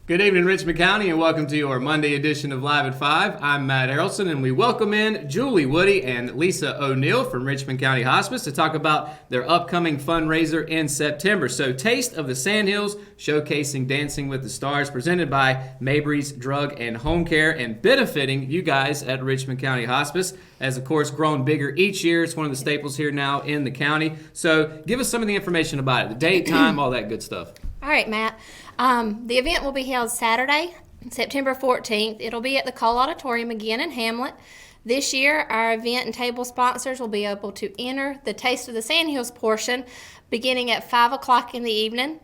Good evening, Richmond County, and welcome to your Monday edition of Live at 5. I'm Matt Harrelson, and we welcome in Julie Woody and Lisa O'Neill from Richmond County Hospice to talk about their upcoming fundraiser in September. So, Taste of the Sandhills, showcasing Dancing with the Stars, presented by Mabry's Drug and Home Care, and benefiting you guys at Richmond County Hospice, has, of course, grown bigger each year. It's one of the staples here now in the county. So, give us some of the information about it, the date, time, all that good stuff. All right, Matt. The event will be held Saturday, September 14th. It'll be at the Cole Auditorium again in Hamlet. This year, our event and table sponsors will be able to enter the Taste of the Sandhills portion beginning at 5 o'clock in the evening.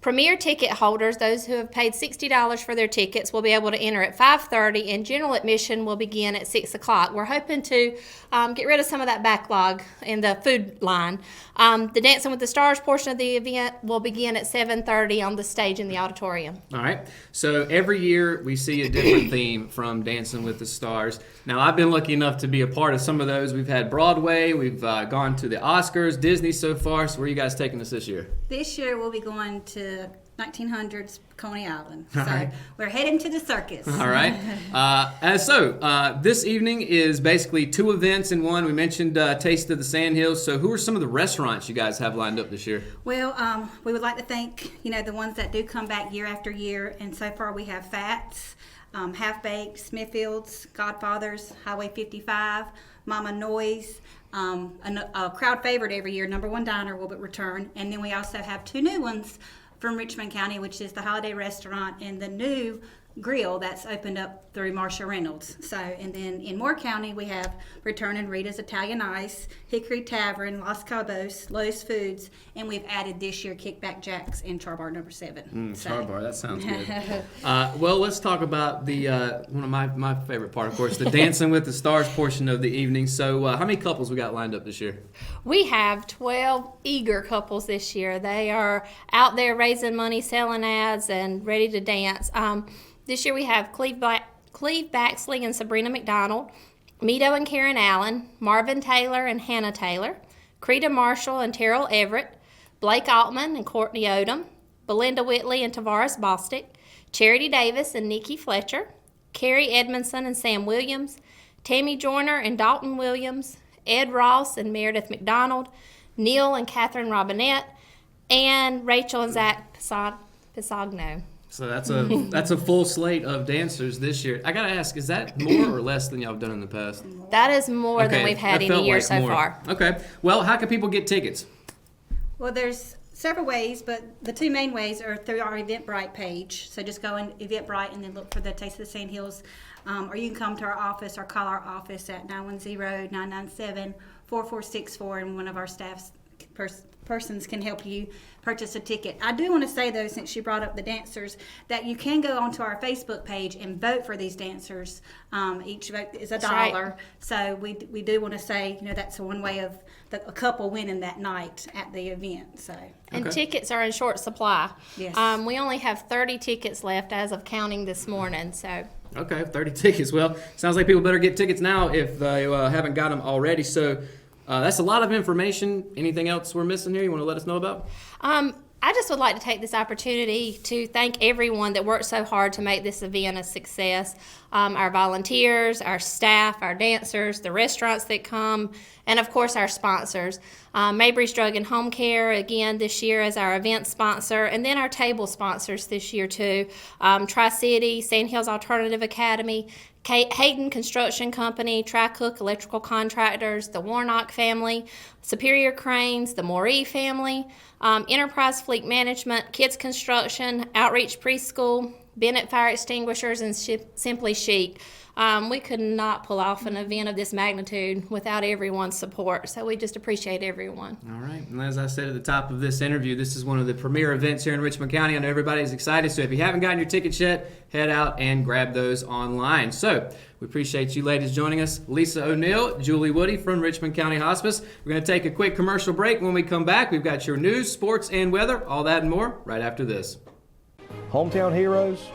Premier ticket holders, those who have paid $60 for their tickets, will be able to enter at 5:30, and general admission will begin at 6 o'clock. We're hoping to get rid of some of that backlog in the food line. The Dancing with the Stars portion of the event will begin at 7:30 on the stage in the auditorium. All right. So every year we see a different theme from Dancing with the Stars. Now, I've been lucky enough to be a part of some of those. We've had Broadway, we've gone to the Oscars, Disney so far. So where are you guys taking us this year? This year we'll be going to 1900s Coney Island. So right. we're heading to the circus. All right. This evening is basically two events in one. We mentioned Taste of the Sandhills. So who are some of the restaurants you guys have lined up this year? Well, we would like to thank, the ones that do come back year after year. And so far we have Fats, Half Baked, Smithfield's, Godfather's, Highway 55, Mama Noise, a crowd favorite every year, Number One Diner will return. And then we also have two new ones from Richmond County, which is the Holiday Restaurant and the new grill that's opened up through Marsha Reynolds. So, and then in Moore County, we have returning Rita's Italian Ice, Hickory Tavern, Los Cabos, Lowe's Foods, and we've added this year Kickback Jacks and Char Bar number 7. Char Bar, that sounds good. Well, let's talk about the one of my favorite part, of course, the Dancing with the Stars portion of the evening. So, how many couples we got lined up this year? We have 12 eager couples this year. They are out there raising money, selling ads, and ready to dance. This year we have Cleve Baxley and Sabrina McDonald, Mito and Karen Allen, Marvin Taylor and Hannah Taylor, Creta Marshall and Terrell Everett, Blake Altman and Courtney Odom, Belinda Whitley and Tavares Bostick, Charity Davis and Nikki Fletcher, Carrie Edmondson and Sam Williams, Tammy Joyner and Dalton Williams, Ed Ross and Meredith McDonald, Neil and Catherine Robinette, and Rachel and Zach Pisagno. So that's a full slate of dancers this year. I gotta ask, is that more or less than y'all have done in the past? That is more than we've had in a year so far. Okay. Well, how can people get tickets? Well, there's several ways, but the two main ways are through our Eventbrite page. So just go in Eventbrite and then look for the Taste of the Sandhills. Or you can come to our office or call our office at 910-997-4464, and one of our staff's persons can help you purchase a ticket. I do want to say, though, since you brought up the dancers, that you can go onto our Facebook page and vote for these dancers. Each vote is $1. Right. So we do want to say, that's one way of a couple winning that night at the event. So. And tickets are in short supply. Yes. We only have 30 tickets left as of counting this morning. So. Okay, 30 tickets. Well, sounds like people better get tickets now if they haven't got them already. So that's a lot of information. Anything else we're missing here you want to let us know about? I just would like to take this opportunity to thank everyone that worked so hard to make this event a success. Our volunteers, our staff, our dancers, the restaurants that come, and of course our sponsors. Mabry's Drug and Home Care, again, this year as our event sponsor, and then our table sponsors this year too. Tri-City, Sandhills Alternative Academy, Hayden Construction Company, Tri-Cook Electrical Contractors, the Warnock family, Superior Cranes, the Moree family, Enterprise Fleet Management, Kids Construction, Outreach Preschool, Bennett Fire Extinguishers, and Simply Chic. We could not pull off an event of this magnitude without everyone's support, so we just appreciate everyone. All right, and as I said at the top of this interview, this is one of the premier events here in Richmond County. I know everybody's excited, so if you haven't gotten your tickets yet, head out and grab those online. So we appreciate you ladies joining us. Lisa O'Neill, Julie Woody from Richmond County Hospice. We're going to take a quick commercial break. When we come back, we've got your news, sports, and weather, all that and more right after this. Hometown heroes?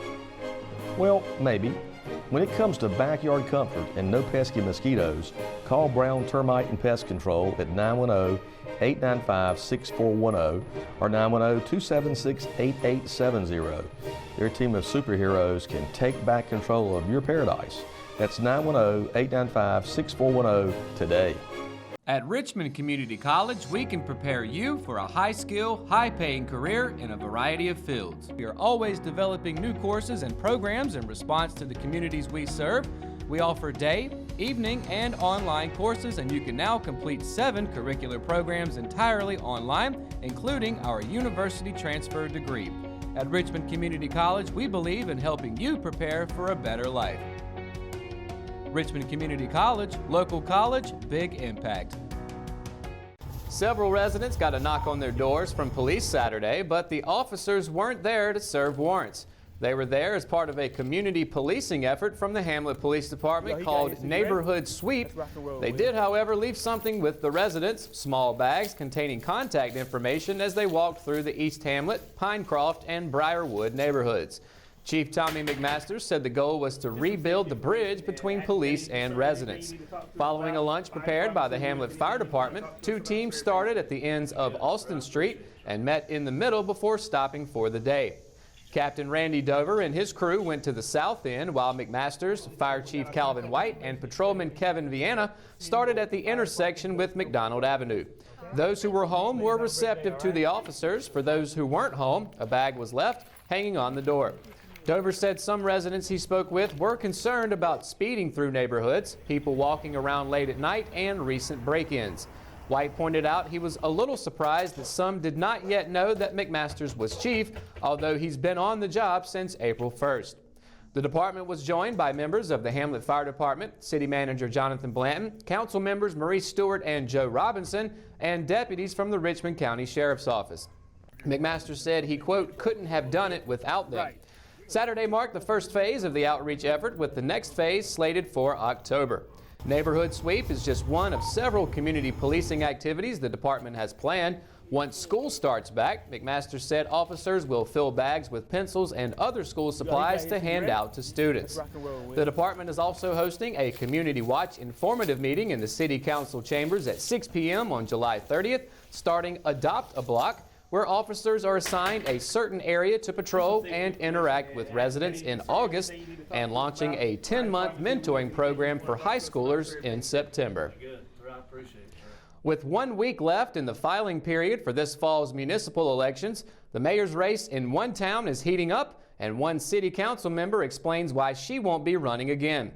Well, maybe. When it comes to backyard comfort and no pesky mosquitoes, call Brown Termite and Pest Control at 910-895-6410 or 910-276-8870. Their team of superheroes can take back control of your paradise. That's 910-895-6410 today. At Richmond Community College, we can prepare you for a high-skill, high-paying career in a variety of fields. We are always developing new courses and programs in response to the communities we serve. We offer day, evening, and online courses, and you can now complete 7 curricular programs entirely online, including our university transfer degree. At Richmond Community College, we believe in helping you prepare for a better life. Richmond Community College, local college, big impact. Several residents got a knock on their doors from police Saturday, but the officers weren't there to serve warrants. They were there as part of a community policing effort from the Hamlet Police Department called Neighborhood Sweep. They did, however, leave something with the residents, small bags containing contact information as they walked through the East Hamlet, Pinecroft, and Briarwood neighborhoods. Chief Tommy McMaster said the goal was to rebuild the bridge between police and residents. Following a lunch prepared by the Hamlet Fire Department, 2 teams started at the ends of Austin Street and met in the middle before stopping for the day. Captain Randy Dover and his crew went to the south end, while McMaster's, Fire Chief Calvin White, and Patrolman Kevin Viana started at the intersection with McDonald Avenue. Those who were home were receptive to the officers. For those who weren't home, a bag was left hanging on the door. Dover said some residents he spoke with were concerned about speeding through neighborhoods, people walking around late at night, and recent break-ins. White pointed out he was a little surprised that some did not yet know that McMaster's was chief, although he's been on the job since April 1st. The department was joined by members of the Hamlet Fire Department, City Manager Jonathan Blanton, council members Maurice Stewart and Joe Robinson, and deputies from the Richmond County Sheriff's Office. McMaster said he, quote, couldn't have done it without them. Saturday marked the first phase of the outreach effort, with the next phase slated for October. Neighborhood Sweep is just one of several community policing activities the department has planned. Once school starts back, McMaster said officers will fill bags with pencils and other school supplies to hand out to students. The department is also hosting a Community Watch informative meeting in the City Council chambers at 6 p.m. on July 30th, starting Adopt a Block, where officers are assigned a certain area to patrol and interact with residents in August, and launching a 10-month mentoring program for high schoolers in September. With 1 week left in the filing period for this fall's municipal elections, the mayor's race in one town is heating up, and one city council member explains why she won't be running again.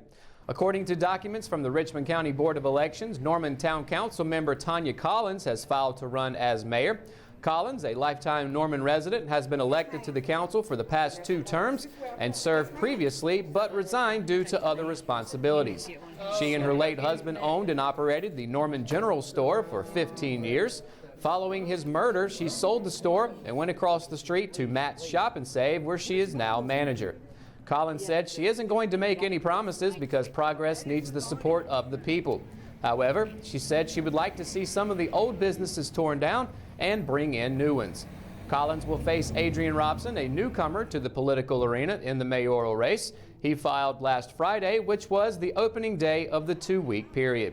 According to documents from the Richmond County Board of Elections, Norman Town Council member Tanya Collins has filed to run as mayor. Collins, a lifetime Norman resident, has been elected to the council for the past 2 terms and served previously, but resigned due to other responsibilities. She and her late husband owned and operated the Norman General Store for 15 years. Following his murder, she sold the store and went across the street to Matt's Shop and Save, where she is now manager. Collins said she isn't going to make any promises because progress needs the support of the people. However, she said she would like to see some of the old businesses torn down and bring in new ones. Collins will face Adrian Robson, a newcomer to the political arena in the mayoral race. He filed last Friday, which was the opening day of the 2-week period.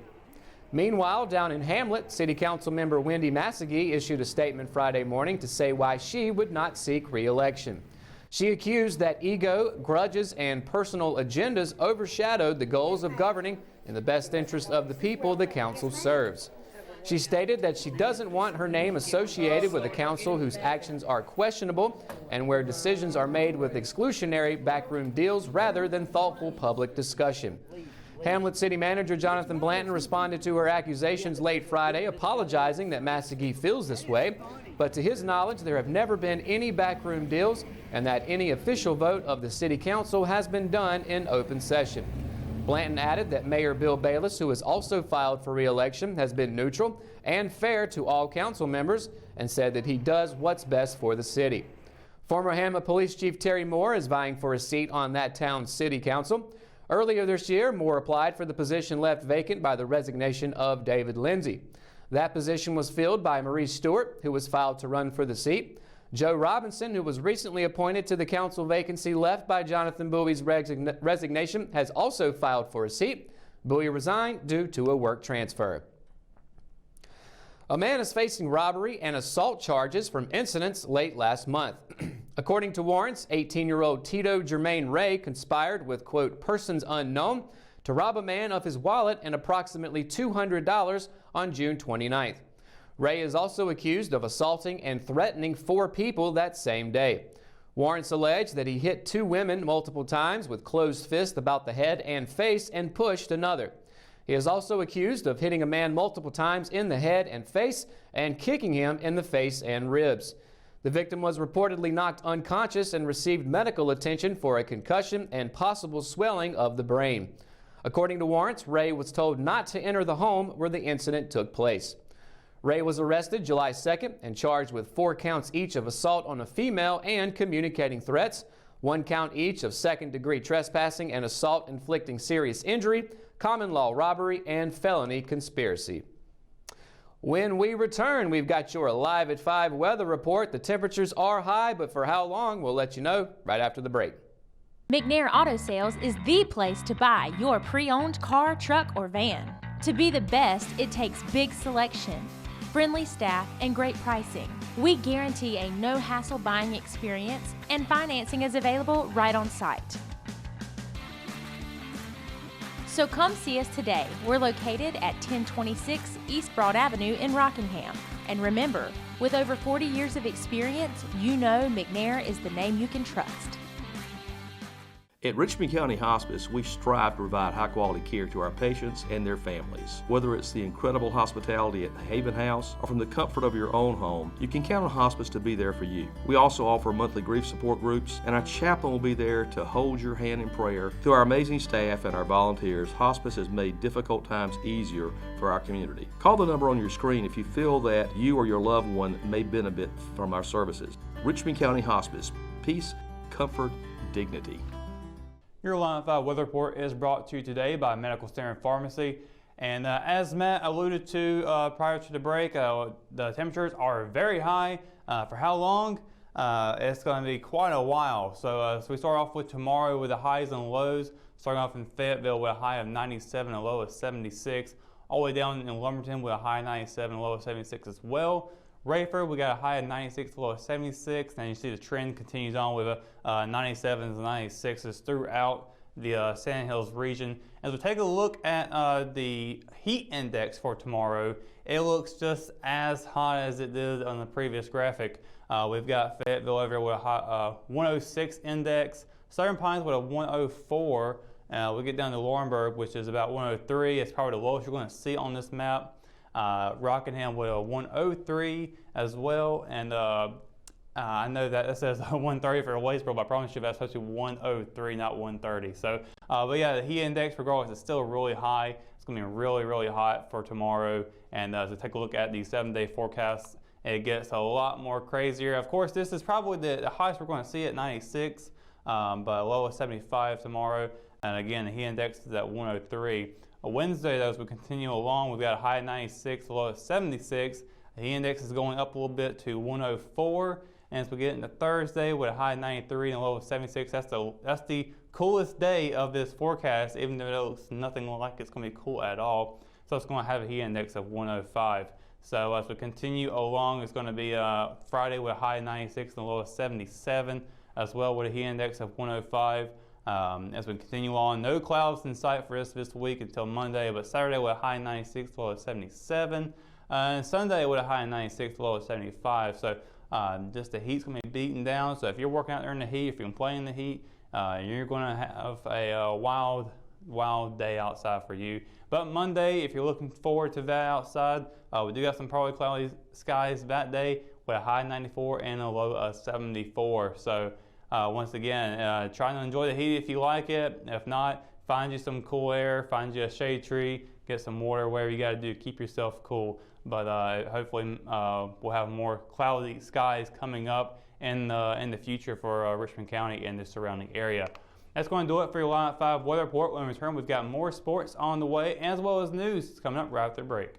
Meanwhile, down in Hamlet, City Council member Wendy Massagee issued a statement Friday morning to say why she would not seek re-election. She accused that ego, grudges, and personal agendas overshadowed the goals of governing in the best interest of the people the council serves. She stated that she doesn't want her name associated with a council whose actions are questionable and where decisions are made with exclusionary backroom deals rather than thoughtful public discussion. Hamlet City Manager Jonathan Blanton responded to her accusations late Friday, apologizing that Massagee feels this way, but to his knowledge there have never been any backroom deals and that any official vote of the City Council has been done in open session. Blanton added that Mayor Bill Bayless, who has also filed for re-election, has been neutral and fair to all council members and said that he does what's best for the city. Former Hamlet Police Chief Terry Moore is vying for a seat on that town's city council. Earlier this year, Moore applied for the position left vacant by the resignation of David Lindsay. That position was filled by Maurice Stewart, who was filed to run for the seat. Joe Robinson, who was recently appointed to the council vacancy left by Jonathan Bowie's resignation, has also filed for a seat. Bowie resigned due to a work transfer. A man is facing robbery and assault charges from incidents late last month. According to warrants, 18-year-old Tito Jermaine Ray conspired with, quote, persons unknown to rob a man of his wallet and approximately $200 on June 29th. Ray is also accused of assaulting and threatening 4 people that same day. Warrants allege that he hit 2 women multiple times with closed fists about the head and face and pushed another. He is also accused of hitting a man multiple times in the head and face and kicking him in the face and ribs. The victim was reportedly knocked unconscious and received medical attention for a concussion and possible swelling of the brain. According to warrants, Ray was told not to enter the home where the incident took place. Ray was arrested July 2nd and charged with 4 counts each of assault on a female and communicating threats, 1 count each of second-degree trespassing and assault inflicting serious injury, common law robbery, and felony conspiracy. When we return, we've got your Live at 5 weather report. The temperatures are high, but for how long, we'll let you know right after the break. McNair Auto Sales is the place to buy your pre-owned car, truck, or van. To be the best, it takes big selection, friendly staff, and great pricing. We guarantee a no-hassle buying experience, and financing is available right on site. So come see us today. We're located at 1026 East Broad Avenue in Rockingham. And remember, with over 40 years of experience, you know McNair is the name you can trust. At Richmond County Hospice, we strive to provide high-quality care to our patients and their families. Whether it's the incredible hospitality at the Haven House or from the comfort of your own home, you can count on Hospice to be there for you. We also offer monthly grief support groups, and our chaplain will be there to hold your hand in prayer. Through our amazing staff and our volunteers, Hospice has made difficult times easier for our community. Call the number on your screen if you feel that you or your loved one may benefit from our services. Richmond County Hospice. Peace, comfort, dignity. Your Line 5 weather report is brought to you today by Medical Center and Pharmacy. And as Matt alluded to prior to the break, the temperatures are very high. For how long? It's going to be quite a while. So we start off with tomorrow with the highs and lows. Starting off in Fayetteville with a high of 97 and a low of 76. All the way down in Lumberton with a high of 97 and a low of 76 as well. Rayford, we got a high of 96, low of 76, and you see the trend continues on with 97s and 96s throughout the Sand Hills region. As we take a look at the heat index for tomorrow, it looks just as hot as it did on the previous graphic. We've got Fayetteville over with a high, 106 index, Southern Pines with a 104. We get down to Laurinburg, which is about 103. It's probably the lowest you're going to see on this map. Rockingham with a 103 as well, and I know that it says 130 for Wadesboro, but I promise you that's supposed to be 103, not 130. So, but yeah, the heat index regardless is still really high. It's going to be really, really hot for tomorrow. And to take a look at the 7-day forecast, it gets a lot more crazier. Of course, this is probably the highest we're going to see at 96, but low of 75 tomorrow. And again, the heat index is at 103. Wednesday, though, as we continue along, we've got a high of 96, a low of 76. The heat index is going up a little bit to 104. And as we get into Thursday with a high of 93 and a low of 76, that's the coolest day of this forecast, even though it looks nothing like it's going to be cool at all. So it's going to have a heat index of 105. So as we continue along, it's going to be Friday with a high of 96 and a low of 77, as well with a heat index of 105. As we continue on, no clouds in sight for us this week until Monday, but Saturday with a high of 96, low of 77, and Sunday with a high of 96, low of 75. So just the heat's going to be beaten down. So if you're working out there in the heat, if you're playing the heat, you're going to have a wild day outside for you. But Monday, if you're looking forward to that outside, we do have some partly cloudy skies that day with a high of 94 and a low of 74. So once again, try to enjoy the heat if you like it. If not, find you some cool air, find you a shade tree, get some water, whatever you got to do to keep yourself cool. But hopefully we'll have more cloudy skies coming up in the future for Richmond County and the surrounding area. That's going to do it for your Line 5 weather report. When we return, we've got more sports on the way, as well as news coming up right after the break.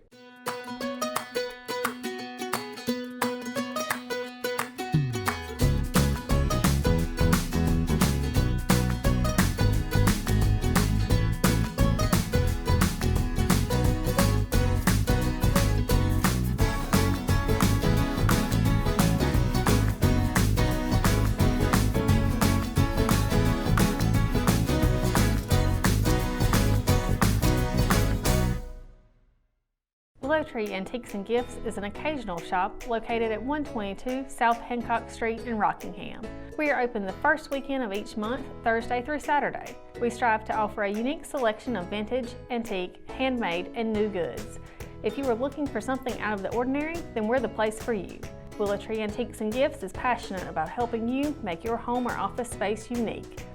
Willow Tree Antiques and Gifts is an occasional shop located at 122 South Hancock Street in Rockingham. We are open the first weekend of each month, Thursday through Saturday. We strive to offer a unique selection of vintage, antique, handmade, and new goods. If you are looking for something out of the ordinary, then we're the place for you. Willow Tree Antiques and Gifts is passionate about helping you make your home or office space unique.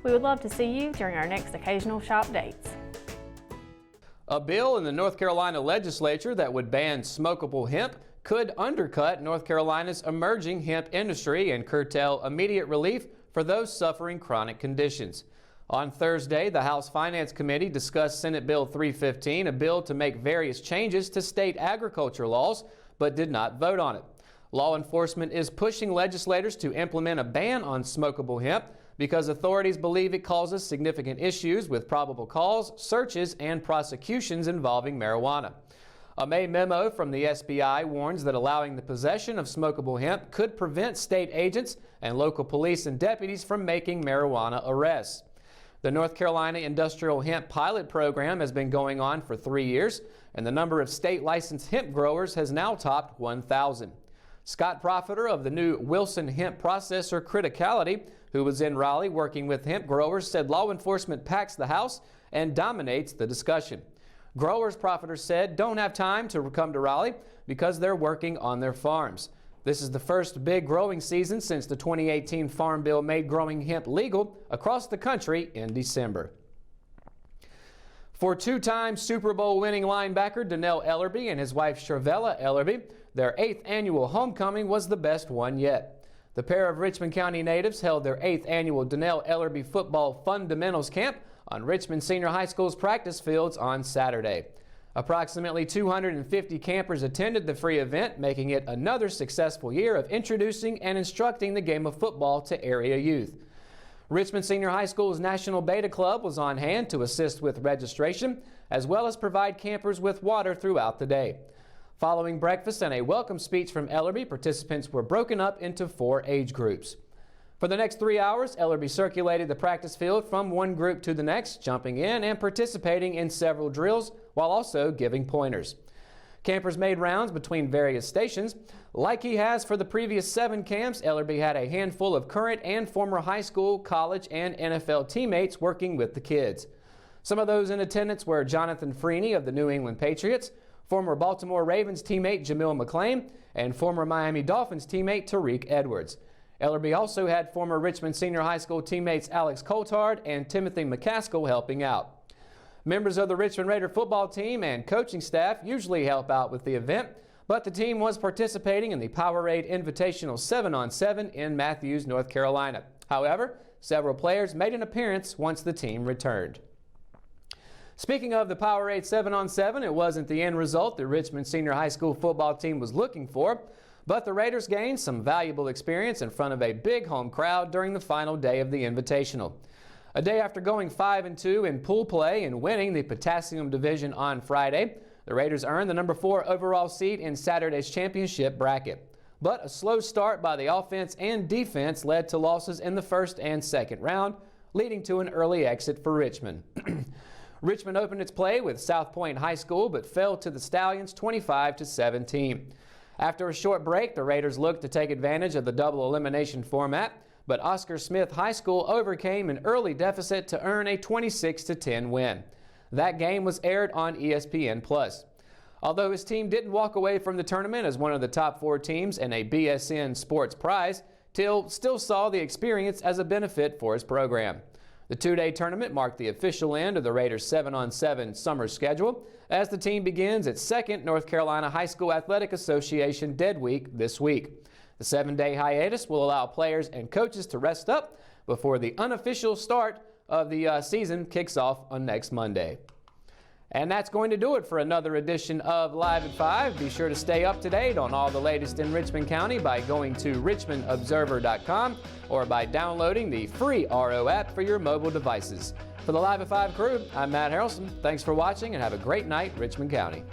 We would love to see you during our next occasional shop dates. A bill in the North Carolina legislature that would ban smokable hemp could undercut North Carolina's emerging hemp industry and curtail immediate relief for those suffering chronic conditions. On Thursday, the House Finance Committee discussed Senate Bill 315, a bill to make various changes to state agriculture laws, but did not vote on it. Law enforcement is pushing legislators to implement a ban on smokable hemp because authorities believe it causes significant issues with probable cause, searches, and prosecutions involving marijuana. A May memo from the SBI warns that allowing the possession of smokable hemp could prevent state agents and local police and deputies from making marijuana arrests. The North Carolina Industrial Hemp Pilot Program has been going on for 3 years, and the number of state-licensed hemp growers has now topped 1,000. Scott Profiter of the new Wilson Hemp Processor Criticality, who was in Raleigh working with hemp growers, said law enforcement packs the House and dominates the discussion. Growers, Profiter said, don't have time to come to Raleigh because they're working on their farms. This is the first big growing season since the 2018 Farm Bill made growing hemp legal across the country in December. For two-time Super Bowl winning linebacker Dannel Ellerbe and his wife Shervella Ellerbe, their 8th annual homecoming was the best one yet. The pair of Richmond County natives held their 8th annual Dannel Ellerbe Football Fundamentals Camp on Richmond Senior High School's practice fields on Saturday. Approximately 250 campers attended the free event, making it another successful year of introducing and instructing the game of football to area youth. Richmond Senior High School's National Beta Club was on hand to assist with registration, as well as provide campers with water throughout the day. Following breakfast and a welcome speech from Ellerbe, participants were broken up into 4 age groups. For the next 3 hours, Ellerbe circulated the practice field from one group to the next, jumping in and participating in several drills while also giving pointers. Campers made rounds between various stations. Like he has for the previous 7 camps, Ellerbe had a handful of current and former high school, college, and NFL teammates working with the kids. Some of those in attendance were Jonathan Freeney of the New England Patriots, former Baltimore Ravens teammate Jamil McClain, and former Miami Dolphins teammate Tariq Edwards. Ellerbe also had former Richmond Senior High School teammates Alex Coulthard and Timothy McCaskill helping out. Members of the Richmond Raider football team and coaching staff usually help out with the event, but the team was participating in the Powerade Invitational 7-on-7 in Matthews, North Carolina. However, several players made an appearance once the team returned. Speaking of the Powerade 7-on-7, it wasn't the end result the Richmond Senior High School football team was looking for, but the Raiders gained some valuable experience in front of a big home crowd during the final day of the Invitational. A day after going 5-2 in pool play and winning the Potassium Division on Friday, the Raiders earned the number 4 overall seed in Saturday's championship bracket. But a slow start by the offense and defense led to losses in the first and second round, leading to an early exit for Richmond. Richmond opened its play with South Point High School but fell to the Stallions 25-17. After a short break, the Raiders looked to take advantage of the double elimination format, but Oscar Smith High School overcame an early deficit to earn a 26-10 win. That game was aired on ESPN+. Although his team didn't walk away from the tournament as one of the top 4 teams and a BSN Sports Prize, Till still saw the experience as a benefit for his program. The 2-day tournament marked the official end of the Raiders' 7-on-7 summer schedule as the team begins its second North Carolina High School Athletic Association Dead Week this week. The 7-day hiatus will allow players and coaches to rest up before the unofficial start of the season kicks off on next Monday. And that's going to do it for another edition of Live at 5. Be sure to stay up to date on all the latest in Richmond County by going to richmondobserver.com or by downloading the free RO app for your mobile devices. For the Live at 5 crew, I'm Matt Harrelson. Thanks for watching and have a great night, Richmond County.